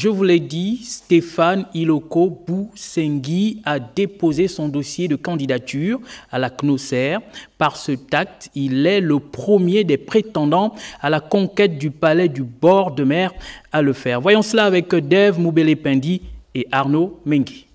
Je vous l'ai dit, Stéphane Iloko Bousengi a déposé son dossier de candidature à la CNOSER. Par ce tact, il est le premier des prétendants à la conquête du palais du bord de mer à le faire. Voyons cela avec Dave Moubele-Pendi et Arnaud Mengi.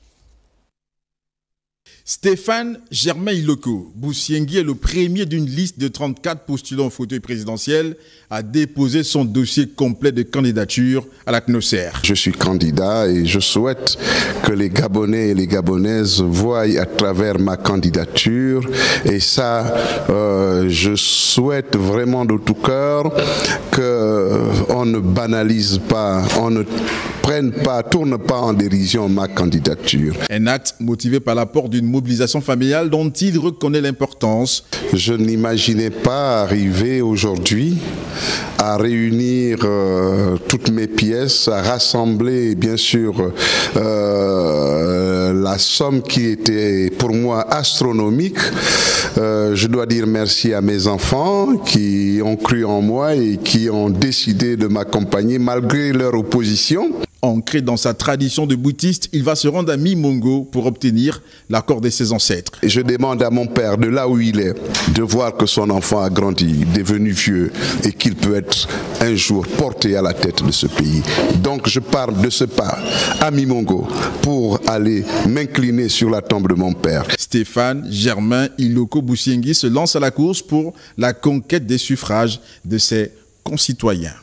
Stéphane Germain Iloko Bousengi est le premier d'une liste de 34 postulants au fauteuil présidentiel à déposer son dossier complet de candidature à la CNOSER. Je suis candidat et je souhaite que les Gabonais et les Gabonaises voient à travers ma candidature. Et ça, je souhaite vraiment de tout cœur qu'on ne banalise pas, on ne tourne pas en dérision ma candidature. Un acte motivé par l'apport d'une mobilisation familiale dont il reconnaît l'importance. Je n'imaginais pas arriver aujourd'hui à réunir toutes mes pièces, à rassembler bien sûr la somme qui était pour moi astronomique. Je dois dire merci à mes enfants qui ont cru en moi et qui ont décidé de m'accompagner malgré leur opposition. Ancré dans sa tradition de boutiste, il va se rendre à Mimongo pour obtenir l'accord de ses ancêtres. Et je demande à mon père, de là où il est, de voir que son enfant a grandi, devenu vieux et qu'il peut être un jour porté à la tête de ce pays. Donc je pars de ce pas à Mimongo pour aller m'incliner sur la tombe de mon père. Stéphane Germain Iloko Bousengi se lance à la course pour la conquête des suffrages de ses concitoyens.